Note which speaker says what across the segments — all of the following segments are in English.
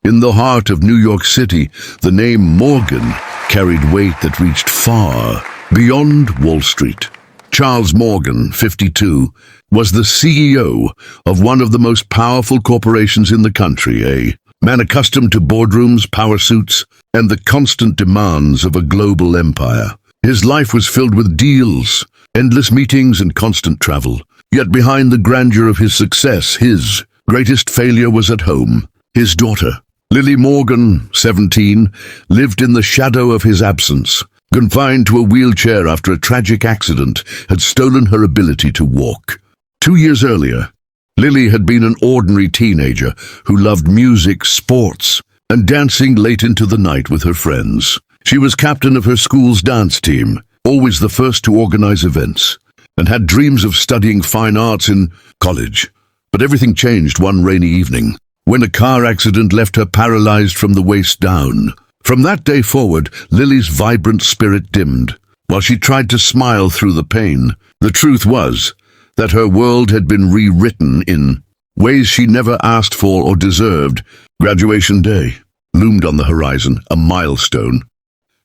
Speaker 1: In the heart of New York City, the name Morgan carried weight that reached far beyond Wall Street. Charles Morgan, 52, was the CEO of one of the most powerful corporations in the country, a man accustomed to boardrooms, power suits, and the constant demands of a global empire. His life was filled with deals, endless meetings, and constant travel. Yet behind the grandeur of his success, his greatest failure was at home. His daughter, Lily Morgan, 17, lived in the shadow of his absence. Confined to a wheelchair after a tragic accident had stolen her ability to walk. 2 years earlier, Lily had been an ordinary teenager who loved music, sports, and dancing late into the night with her friends. She was captain of her school's dance team, always the first to organize events, and had dreams of studying fine arts in college. But everything changed one rainy evening, when a car accident left her paralyzed from the waist down. From that day forward, Lily's vibrant spirit dimmed. While she tried to smile through the pain, the truth was that her world had been rewritten in ways she never asked for or deserved. Graduation day loomed on the horizon, a milestone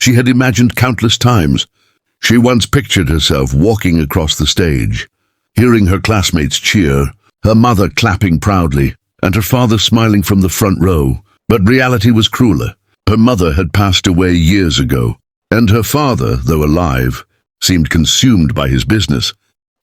Speaker 1: she had imagined countless times. She once pictured herself walking across the stage, hearing her classmates cheer, her mother clapping proudly, and her father smiling from the front row. But reality was crueler. Her mother had passed away years ago, and her father, though alive, seemed consumed by his business,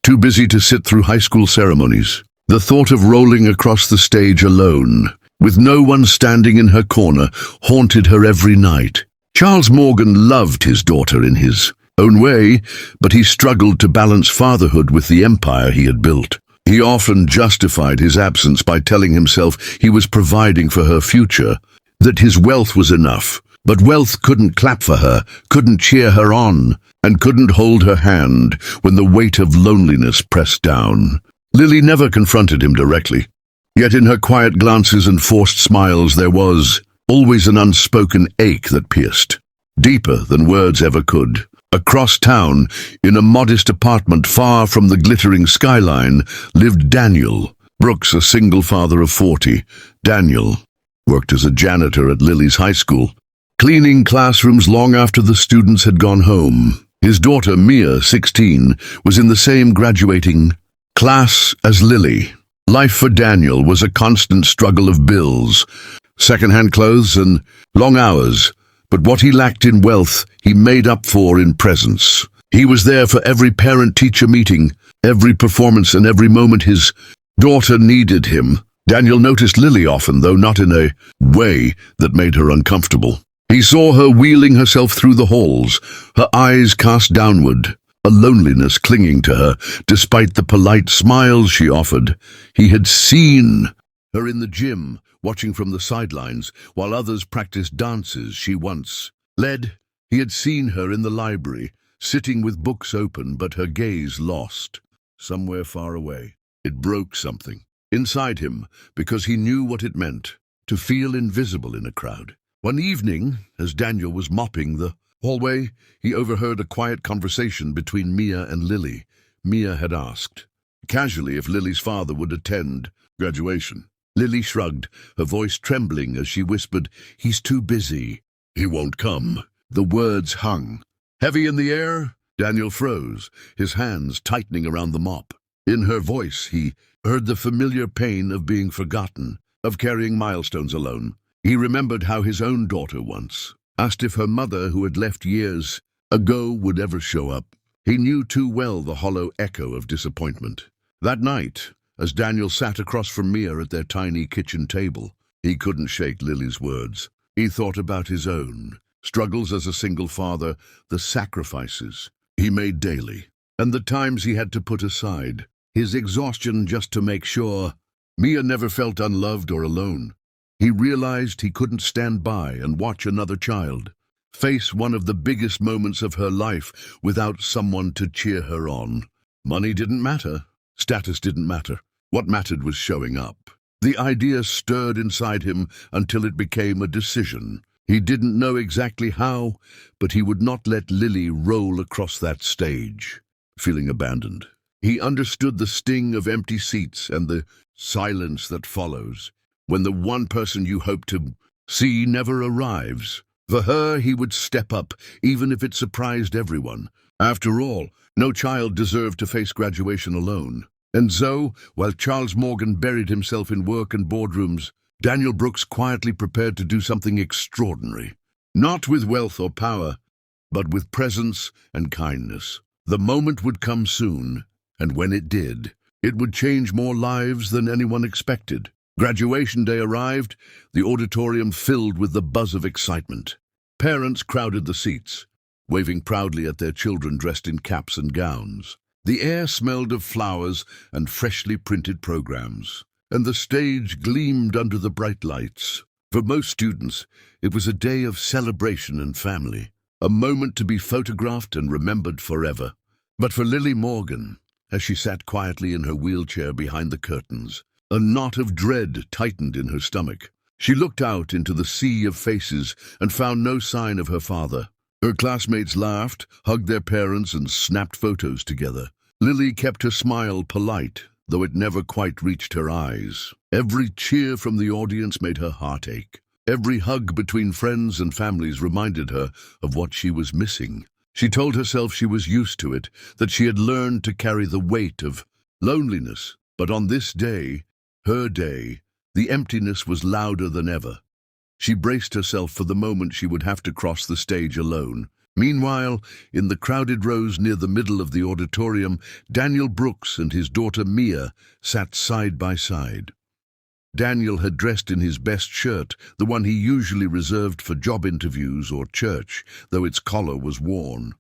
Speaker 1: too busy to sit through high school ceremonies. The thought of rolling across the stage alone, with no one standing in her corner, haunted her every night. Charles Morgan loved his daughter in his own way, but he struggled to balance fatherhood with the empire he had built. He often justified his absence by telling himself he was providing for her future, that his wealth was enough. But wealth couldn't clap for her, couldn't cheer her on, and couldn't hold her hand when the weight of loneliness pressed down. Lily never confronted him directly, yet in her quiet glances and forced smiles there was always an unspoken ache that pierced, deeper than words ever could. Across town, in a modest apartment far from the glittering skyline, lived Daniel Brooks, a single father of 40. Daniel worked as a janitor at Lily's high school, cleaning classrooms long after the students had gone home. His daughter, Mia, 16, was in the same graduating class as Lily. Life for Daniel was a constant struggle of bills, second-hand clothes, and long hours. But what he lacked in wealth, he made up for in presence. He was there for every parent-teacher meeting, every performance, and every moment his daughter needed him. Daniel noticed Lily often, though not in a way that made her uncomfortable. He saw her wheeling herself through the halls, her eyes cast downward, a loneliness clinging to her, despite the polite smiles she offered. He had seen her in the gym, watching from the sidelines, while others practiced dances she once led. He had seen her in the library, sitting with books open, but her gaze lost, somewhere far away. It broke something inside him, because he knew what it meant to feel invisible in a crowd. One evening, as Daniel was mopping the hallway, he overheard a quiet conversation between Mia and Lily. Mia had asked casually if Lily's father would attend graduation. Lily shrugged, her voice trembling as she whispered, "He's too busy. He won't come." The words hung heavy in the air. Daniel froze, his hands tightening around the mop. In her voice, he heard the familiar pain of being forgotten, of carrying milestones alone. He remembered how his own daughter once asked if her mother, who had left years ago, would ever show up. He knew too well the hollow echo of disappointment. That night, as Daniel sat across from Mia at their tiny kitchen table, he couldn't shake Lily's words. He thought about his own struggles as a single father, the sacrifices he made daily, and the times he had to put aside his exhaustion just to make sure Mia never felt unloved or alone. He realized he couldn't stand by and watch another child face one of the biggest moments of her life without someone to cheer her on. Money didn't matter. Status didn't matter. What mattered was showing up. The idea stirred inside him until it became a decision. He didn't know exactly how, but he would not let Lily roll across that stage, feeling abandoned. He understood the sting of empty seats and the silence that follows when the one person you hope to C never arrives. For her, he would step up, even if it surprised everyone. After all, no child deserved to face graduation alone. And so, while Charles Morgan buried himself in work and boardrooms, Daniel Brooks quietly prepared to do something extraordinary. Not with wealth or power, but with presence and kindness. The moment would come soon, and when it did, it would change more lives than anyone expected. Graduation day arrived, the auditorium filled with the buzz of excitement. Parents crowded the seats, waving proudly at their children dressed in caps and gowns. The air smelled of flowers and freshly printed programs, and the stage gleamed under the bright lights. For most students, it was a day of celebration and family, a moment to be photographed and remembered forever. But for Lily Morgan, as she sat quietly in her wheelchair behind the curtains, a knot of dread tightened in her stomach. She looked out into the sea of faces and found no sign of her father. Her classmates laughed, hugged their parents, and snapped photos together. Lily kept her smile polite, though it never quite reached her eyes. Every cheer from the audience made her heart ache. Every hug between friends and families reminded her of what she was missing. She told herself she was used to it, that she had learned to carry the weight of loneliness. But on this day, her day, the emptiness was louder than ever. She braced herself for the moment she would have to cross the stage alone. Meanwhile, in the crowded rows near the middle of the auditorium, Daniel Brooks and his daughter Mia sat side by side. Daniel had dressed in his best shirt, the one he usually reserved for job interviews or church, though its collar was worn.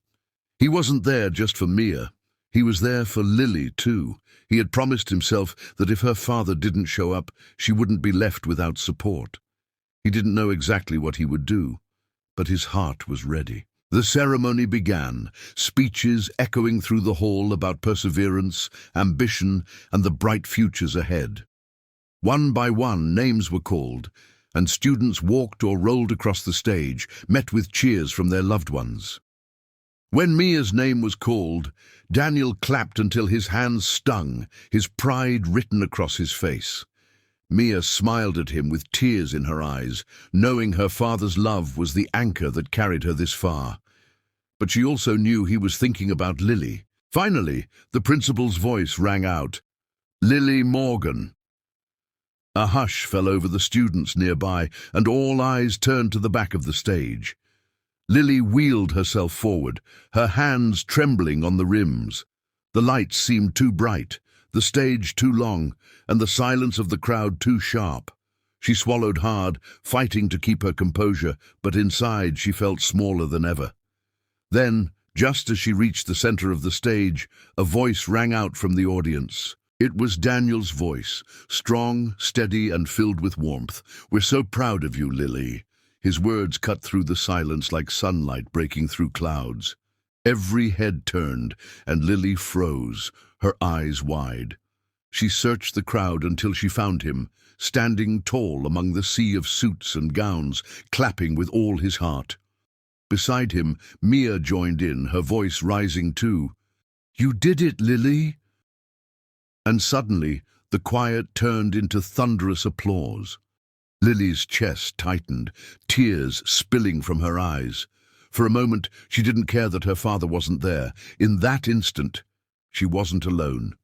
Speaker 1: He wasn't there just for Mia. He was there for Lily, too. He had promised himself that if her father didn't show up, she wouldn't be left without support. He didn't know exactly what he would do, but his heart was ready. The ceremony began, speeches echoing through the hall about perseverance, ambition, and the bright futures ahead. One by one, names were called, and students walked or rolled across the stage, met with cheers from their loved ones. When Mia's name was called, Daniel clapped until his hands stung, his pride written across his face. Mia smiled at him with tears in her eyes, knowing her father's love was the anchor that carried her this far. But she also knew he was thinking about Lily. Finally, the principal's voice rang out, "Lily Morgan." A hush fell over the students nearby, and all eyes turned to the back of the stage. Lily wheeled herself forward, her hands trembling on the rims. The lights seemed too bright, the stage too long, and the silence of the crowd too sharp. She swallowed hard, fighting to keep her composure, but inside she felt smaller than ever. Then, just as she reached the center of the stage, a voice rang out from the audience. It was Daniel's voice, strong, steady, and filled with warmth. "We're so proud of you, Lily." His words cut through the silence like sunlight breaking through clouds. Every head turned, and Lily froze, her eyes wide. She searched the crowd until she found him, standing tall among the sea of suits and gowns, clapping with all his heart. Beside him, Mia joined in, her voice rising too. "You did it, Lily!" And suddenly, the quiet turned into thunderous applause. Lily's chest tightened, tears spilling from her eyes. For a moment, she didn't care that her father wasn't there. In that instant, she wasn't alone.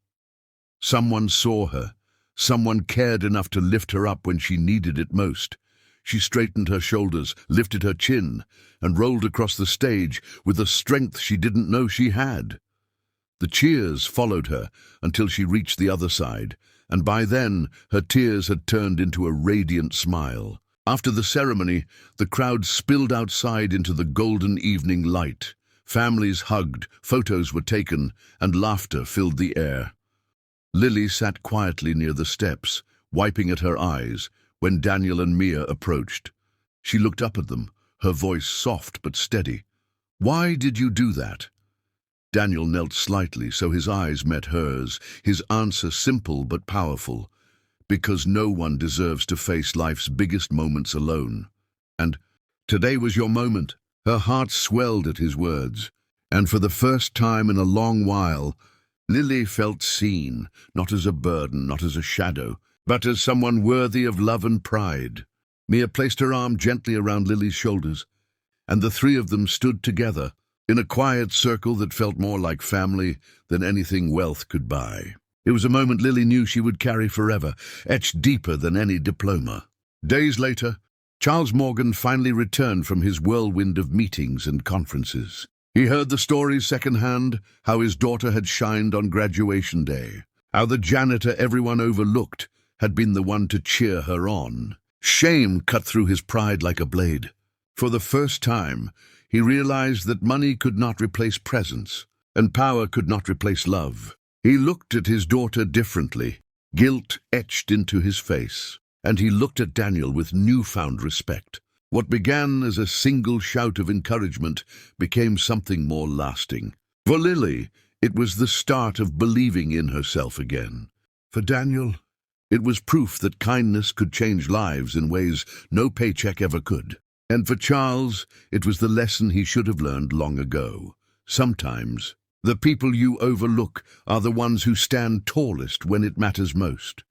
Speaker 1: Someone saw her. Someone cared enough to lift her up when she needed it most. She straightened her shoulders, lifted her chin, and rolled across the stage with a strength she didn't know she had. The cheers followed her until she reached the other side, and by then her tears had turned into a radiant smile. After the ceremony, the crowd spilled outside into the golden evening light. Families hugged, photos were taken, and laughter filled the air. Lily sat quietly near the steps, wiping at her eyes, when Daniel and Mia approached. She looked up at them, her voice soft but steady. "Why did you do that?" Daniel knelt slightly so his eyes met hers, his answer simple but powerful. "Because no one deserves to face life's biggest moments alone. And today was your moment." Her heart swelled at his words, and for the first time in a long while, Lily felt seen, not as a burden, not as a shadow, but as someone worthy of love and pride. Mia placed her arm gently around Lily's shoulders, and the three of them stood together in a quiet circle that felt more like family than anything wealth could buy. It was a moment Lily knew she would carry forever, etched deeper than any diploma. Days later, Charles Morgan finally returned from his whirlwind of meetings and conferences. He heard the stories secondhand, how his daughter had shined on graduation day, how the janitor everyone overlooked had been the one to cheer her on. Shame cut through his pride like a blade. For the first time, he realized that money could not replace presence, and power could not replace love. He looked at his daughter differently, guilt etched into his face, and he looked at Daniel with newfound respect. What began as a single shout of encouragement became something more lasting. For Lily, it was the start of believing in herself again. For Daniel, it was proof that kindness could change lives in ways no paycheck ever could. And for Charles, it was the lesson he should have learned long ago. Sometimes, the people you overlook are the ones who stand tallest when it matters most.